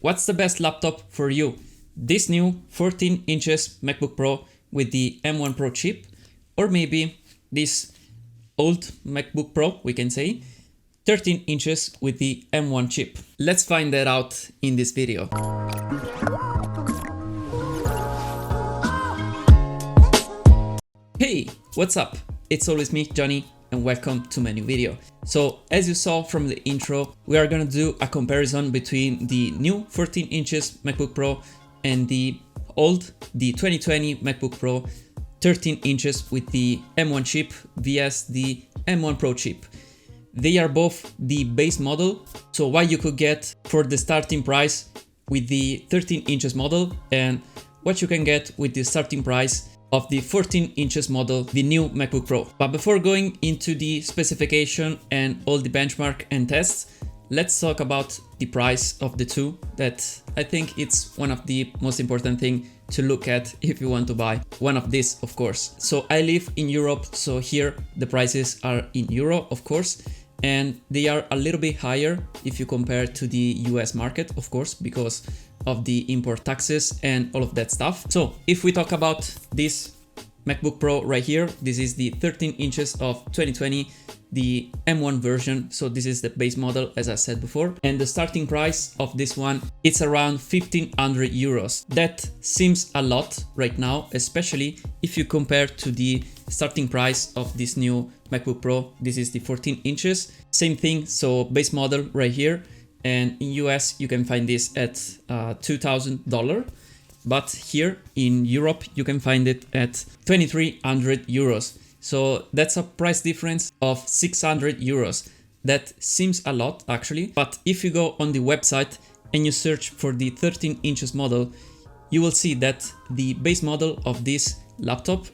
what's the best laptop for you? This new 14 inches MacBook Pro with the M1 Pro chip, or maybe this old MacBook Pro, we can say, 13 inches with the M1 chip. Let's find that out in this video. Hey, what's up? It's always me, Johnny, and welcome to my new video. So as you saw from the intro, we are gonna do a comparison between the new 14 inches MacBook Pro and the 2020 MacBook Pro 13 inches with the M1 chip vs the M1 Pro chip. They are both the base model, so what you could get for the starting price with the 13 inches model and what you can get with the starting price of the 14 inches model, the new MacBook Pro. But before going into the specification and all the benchmark and tests, let's talk about the price of the two, that I think it's one of the most important thing to look at if you want to buy one of these, of course. So I live in Europe, so here the prices are in euro, of course, and they are a little bit higher if you compare to the US market, of course, because of the import taxes and all of that stuff. So if we talk about this MacBook Pro right here, this is the 13 inches of 2020, the M1 version. So this is the base model, as I said before. And the starting price of this one, it's around 1500 euros. That seems a lot right now, especially if you compare to the starting price of this new MacBook Pro. This is the 14 inches. Same thing, so base model right here. And in US, you can find this at $2,000. But here in Europe, you can find it at 2300 euros. So that's a price difference of 600 euros. That seems a lot actually. But if you go on the website and you search for the 13 inches model, you will see that the base model of this laptop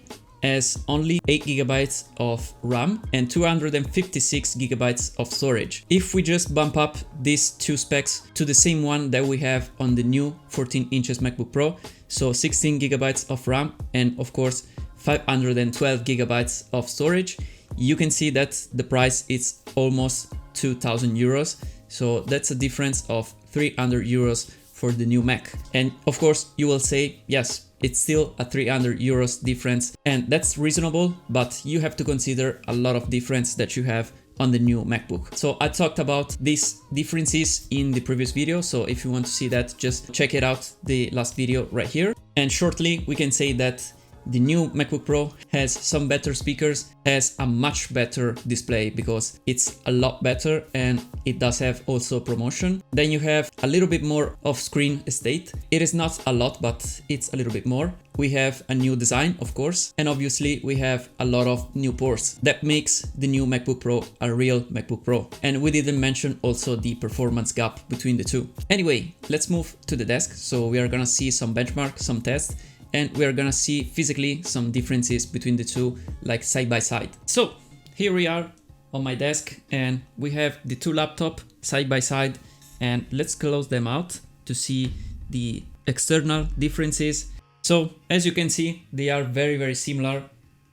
has only 8 gigabytes of RAM and 256 gigabytes of storage. If we just bump up these two specs to the same one that we have on the new 14 inches MacBook Pro, so 16 gigabytes of RAM and of course 512 gigabytes of storage, you can see that the price is almost 2000 euros. So that's a difference of 300 euros for the new Mac. And of course you will say, yes, it's still a 300 euros difference, and that's reasonable, but you have to consider a lot of difference that you have on the new MacBook. So I talked about these differences in the previous video, so if you want to see that, just check it out, the last video right here. And shortly, we can say that the new MacBook Pro has some better speakers, has a much better display because it's a lot better, and it does have also promotion. Then you have a little bit more of screen estate. It is not a lot, but it's a little bit more. We have a new design, of course, and obviously we have a lot of new ports. That makes the new MacBook Pro a real MacBook Pro. And we didn't mention also the performance gap between the two. Anyway, let's move to the desk. So we are gonna see some benchmark, some tests, and we are gonna see physically some differences between the two, like side by side. So here we are on my desk and we have the two laptops side by side, and let's close them out to see the external differences. So as you can see, they are very similar.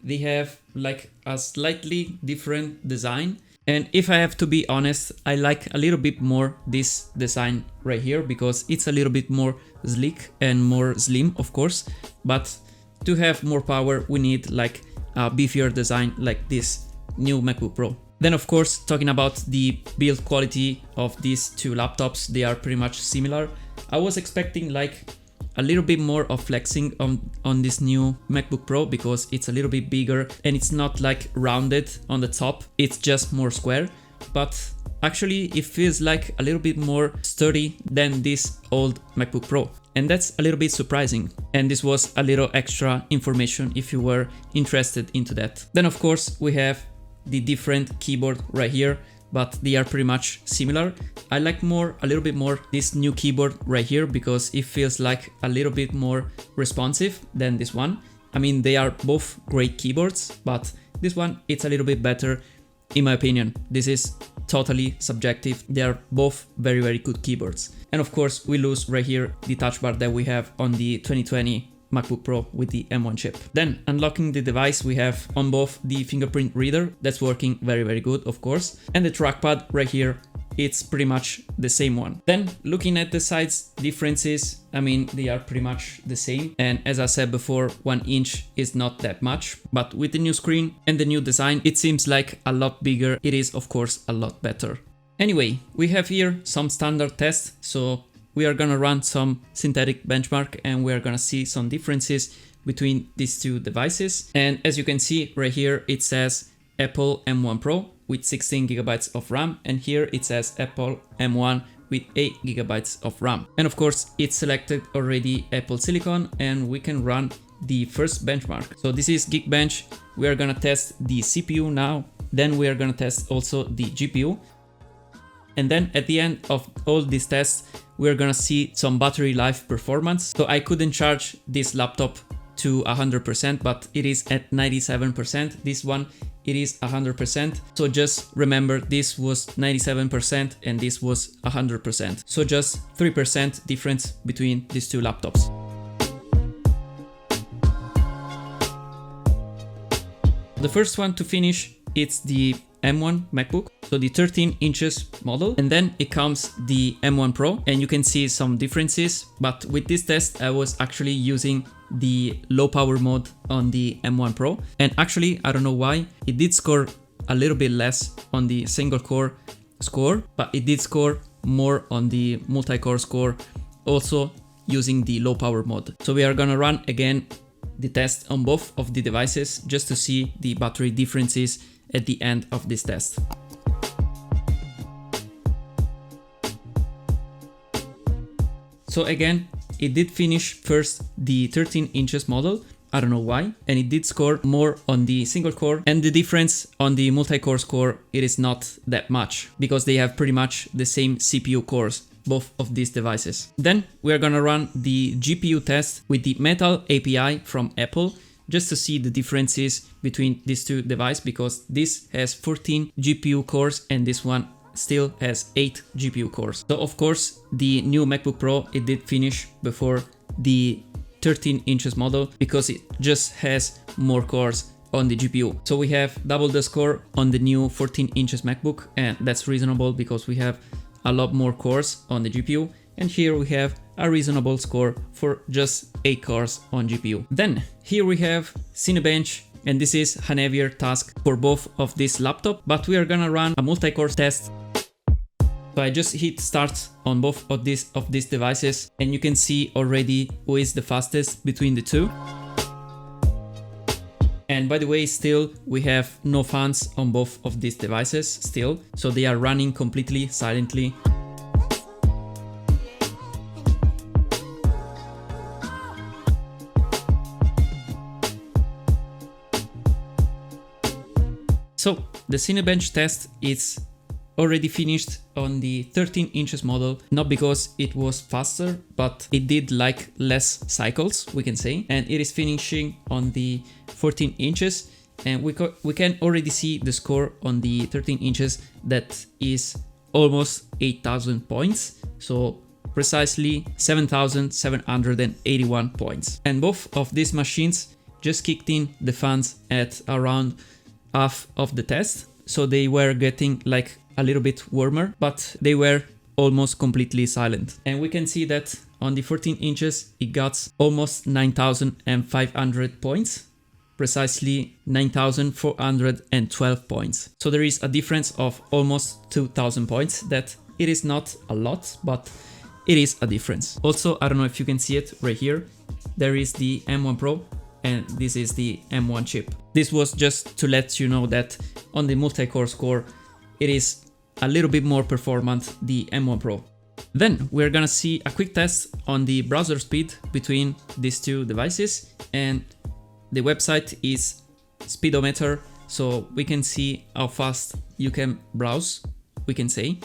They have like a slightly different design. And if I have to be honest, I like a little bit more this design right here because it's a little bit more sleek and more slim, of course. But to have more power, we need like a beefier design like this new MacBook Pro. Then of course, talking about the build quality of these two laptops, they are pretty much similar. I was expecting like a little bit more of flexing on this new MacBook Pro because it's a little bit bigger and it's not like rounded on the top, it's just more square. But actually it feels like a little bit more sturdy than this old MacBook Pro. And that's a little bit surprising. And this was a little extra information if you were interested into that. Then of course we have the different keyboard right here, but they are pretty much similar. I like a little bit more this new keyboard right here because it feels like a little bit more responsive than this one. I mean, they are both great keyboards, but this one, it's a little bit better in my opinion. This is totally subjective. They are both very good keyboards. And of course, we lose right here the touch bar that we have on the 2020 MacBook Pro with the M1 chip. Then unlocking the device, we have on both the fingerprint reader that's working very good, of course, and the trackpad right here it's pretty much the same one. Then looking at the size differences, I mean, they are pretty much the same. And as I said before, 1 inch is not that much, but with the new screen and the new design, it seems like a lot bigger. It is, of course, a lot better. Anyway, we have here some standard tests. So we are gonna run some synthetic benchmark and we are gonna see some differences between these two devices. And as you can see right here, it says Apple M1 Pro with 16 gigabytes of RAM, and here it says Apple M1 with 8 gigabytes of RAM. And of course, it's selected already Apple Silicon, and we can run the first benchmark. So this is Geekbench. We are gonna test the CPU now, then we are gonna test also the GPU. And then at the end of all these tests, we're gonna see some battery life performance. So I couldn't charge this laptop to 100%, but it is at 97%. This one, it is 100%. So just remember, this was 97% and this was 100%. So just 3% difference between these two laptops. The first one to finish, it's the M1 MacBook, so the 13 inches model, and then it comes the M1 Pro, and you can see some differences. But with this test, I was actually using the low power mode on the M1 Pro, and actually I don't know why it did score a little bit less on the single core score, but it did score more on the multi-core score, also using the low power mode. So we are gonna run again the test on both of the devices just to see the battery differences at the end of this test. So again, it did finish first the 13 inches model, I don't know why, and it did score more on the single core, and the difference on the multi-core score, it is not that much because they have pretty much the same CPU cores, both of these devices. Then we are gonna run the GPU test with the Metal API from Apple, just to see the differences between these two devices, because this has 14 GPU cores and this one still has 8 GPU cores. So of course, the new MacBook Pro, it did finish before the 13 inches model because it just has more cores on the GPU. So we have double the score on the new 14 inches MacBook, and that's reasonable because we have a lot more cores on the GPU. And here we have a reasonable score for just 8 cores on GPU. Then here we have Cinebench, and this is an heavier task for both of this laptop, but we are gonna run a multi-core test. So I just hit start on both of these devices, and you can see already who is the fastest between the two. And by the way, still we have no fans on both of these devices still, so they are running completely silently. So the Cinebench test is already finished on the 13 inches model, not because it was faster, but it did like less cycles, we can say, and it is finishing on the 14 inches, and we can already see the score on the 13 inches that is almost 8,000 points, so precisely 7,781 points. And both of these machines just kicked in the fans at around half of the test, so they were getting like a little bit warmer, but they were almost completely silent. And we can see that on the 14 inches it got almost 9,500 points, precisely 9,412 points. So there is a difference of almost 2,000 points. That it is not a lot, but it is a difference. Also, I don't know if you can see it right here, there is the M1 Pro and this is the M1 chip. This was just to let you know that on the multi-core score, it is a little bit more performant, the M1 Pro. Then we're gonna see a quick test on the browser speed between these two devices, and the website is Speedometer, so we can see how fast you can browse, we can say,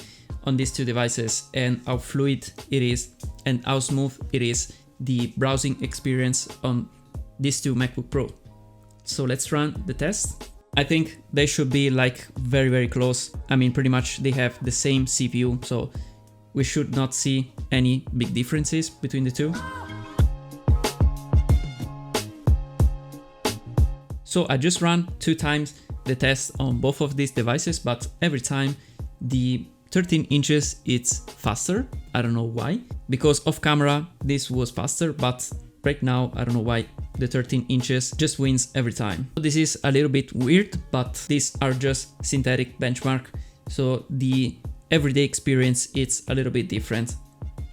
on these two devices, and how fluid it is and how smooth it is, the browsing experience on these two MacBook Pro. So let's run the test. I think they should be like very, very close. I mean, pretty much they have the same CPU, so we should not see any big differences between the two. So I just ran 2 times the test on both of these devices, but every time the 13 inches it's faster. I don't know why. Because off camera this was faster, but right now I don't know why the 13 inches just wins every time. So this is a little bit weird, but these are just synthetic benchmark. So the everyday experience it's a little bit different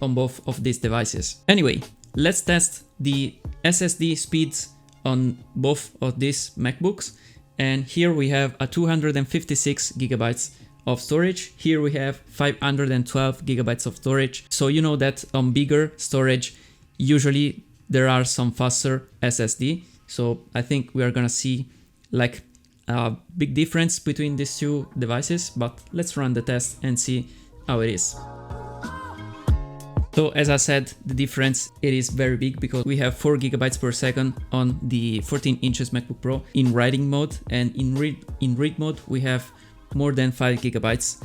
on both of these devices. Anyway, let's test the SSD speeds on both of these MacBooks. And here we have a 256 gigabytes of storage. Here we have 512 gigabytes of storage. So you know that on bigger storage, usually there are some faster SSD. So I think we are gonna see like a big difference between these two devices, but let's run the test and see how it is. So as I said, the difference, it is very big because we have 4 gigabytes per second on the 14 inches MacBook Pro in writing mode, and in read mode we have more than 5 gigabytes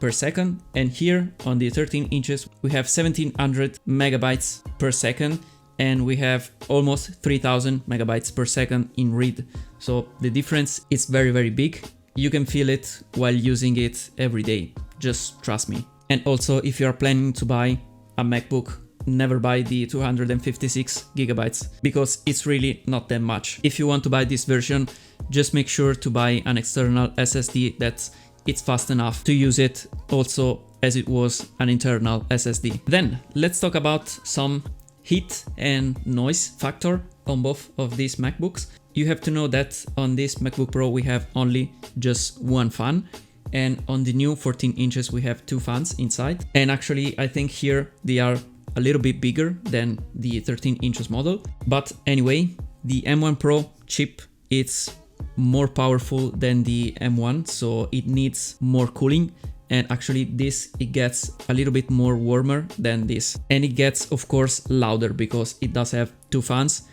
per second. And here on the 13 inches we have 1700 megabytes per second, and we have almost 3000 megabytes per second in read. So the difference is very, very big. You can feel it while using it every day, just trust me. And also, if you are planning to buy a MacBook, never buy the 256 gigabytes because it's really not that much. If you want to buy this version, just make sure to buy an external SSD that it's fast enough to use it also as it was an internal SSD. Then let's talk about some heat and noise factor on both of these MacBooks. You have to know that on this MacBook Pro we have only just one fan, and on the new 14 inches we have 2 fans inside. And actually I think here they are a little bit bigger than the 13 inches model. But anyway, the M1 Pro chip, it's more powerful than the M1, so it needs more cooling. And actually this, it gets a little bit more warmer than this. And it gets of course louder because it does have 2 fans.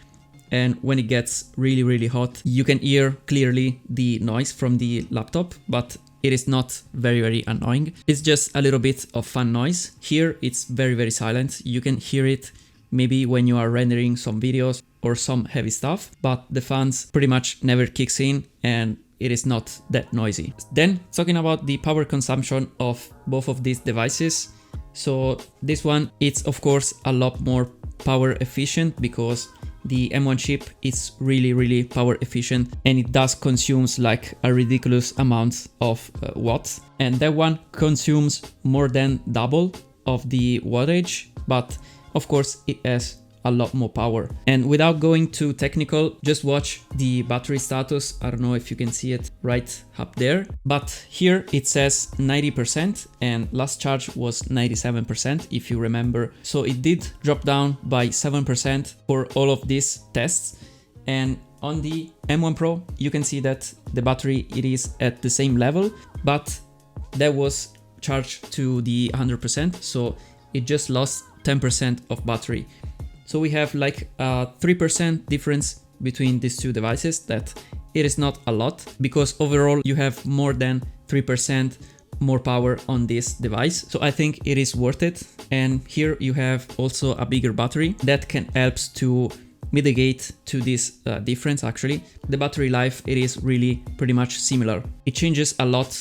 And when it gets really, really hot, you can hear clearly the noise from the laptop, but it is not very, very annoying. It's just a little bit of fan noise. Here it's very, very silent. You can hear it maybe when you are rendering some videos or some heavy stuff, but the fans pretty much never kicks in and it is not that noisy. Then talking about the power consumption of both of these devices. So this one, it's of course a lot more power efficient because the M1 chip is really, really power efficient and it does consumes like a ridiculous amount of watts. And that one consumes more than double of the wattage, but of course it has a lot more power. And without going too technical, just watch the battery status. I don't know if you can see it right up there, but here it says 90% and last charge was 97% if you remember. So it did drop down by 7% for all of these tests. And on the M1 Pro, you can see that the battery, it is at the same level, but that was charged to the 100%. So it just lost 10% of battery. So we have like a 3% difference between these two devices. That it is not a lot because overall you have more than 3% more power on this device. So I think it is worth it. And here you have also a bigger battery that can help to mitigate to this difference. Actually, the battery life, it is really pretty much similar. It changes a lot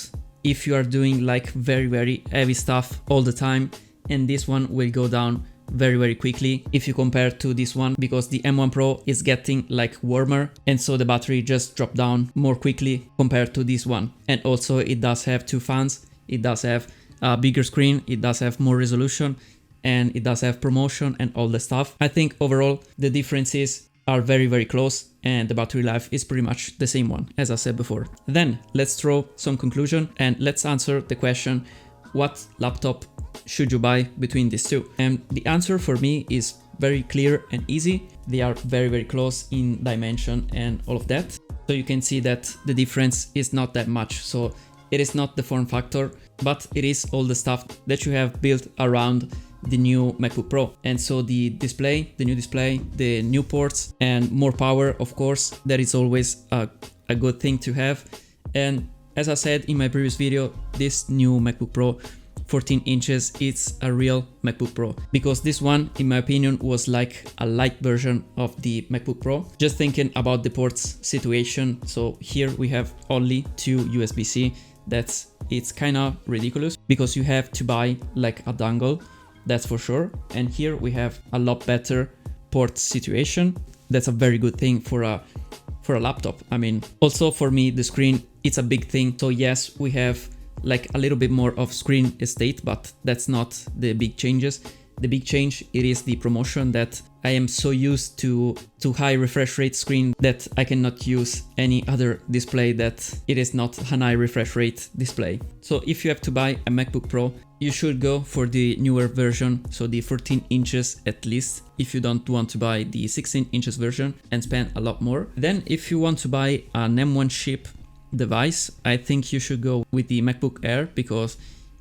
if you are doing like very, very heavy stuff all the time. And this one will go down very, very quickly if you compare to this one, because the M1 Pro is getting like warmer and so the battery just dropped down more quickly compared to this one. And also it does have 2 fans, it does have a bigger screen, it does have more resolution, and it does have promotion and all the stuff. I think overall the differences are very, very close and the battery life is pretty much the same one as I said before. Then let's draw some conclusion and let's answer the question, what laptop should you buy between these two? And the answer for me is very clear and easy. They are very, very close in dimension and all of that. So you can see that the difference is not that much. So it is not the form factor, but it is all the stuff that you have built around the new MacBook Pro. And so the display, the new ports and more power, of course, that is always a good thing to have. And as I said in my previous video, this new MacBook Pro 14 inches, it's a real MacBook Pro, because this one, in my opinion, was like a light version of the MacBook Pro. Just thinking about the ports situation. So here we have only 2 USB-C. That's it's kind of ridiculous because you have to buy like a dongle, that's for sure. And here we have a lot better port situation. That's a very good thing for a laptop. I mean, also for me, the screen, it's a big thing. So yes, we have like a little bit more of screen estate, but that's not the big changes. The big change, it is the promotion that I am so used to high refresh rate screen that I cannot use any other display that it is not a high refresh rate display. So if you have to buy a MacBook Pro, you should go for the newer version, so the 14 inches at least, if you don't want to buy the 16 inches version and spend a lot more. Then if you want to buy an M1 chip device, I think you should go with the MacBook Air because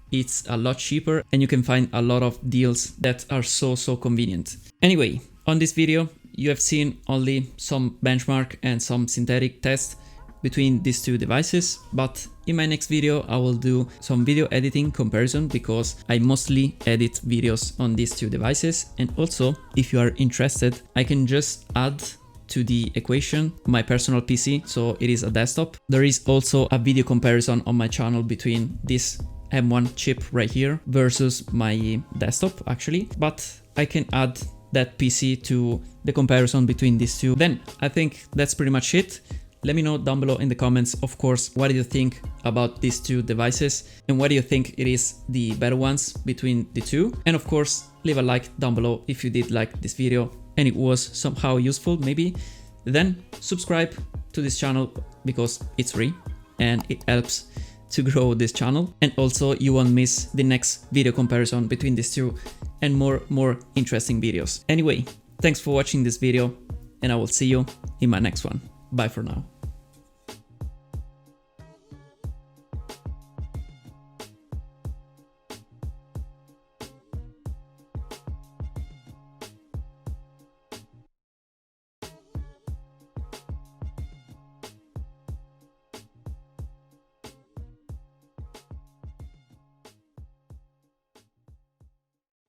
it's a lot cheaper and you can find a lot of deals that are so convenient. Anyway, on this video, you have seen only some benchmark and some synthetic tests between these two devices, but in my next video, I will do some video editing comparison because I mostly edit videos on these two devices. And also, if you are interested, I can just add to the equation my personal PC, so it is a desktop. There is also a video comparison on my channel between this M1 chip right here versus my desktop actually, but I can add that PC to the comparison between these two. Then I think that's pretty much it. Let me know down below in the comments, of course, what do you think about these two devices and what do you think it is the better ones between the two. And of course, leave a like down below if you did like this video and it was somehow useful maybe. Then subscribe to this channel because it's free and it helps to grow this channel, and also you won't miss the next video comparison between these two and more interesting videos. Anyway, thanks for watching this video and I will see you in my next one. Bye for now.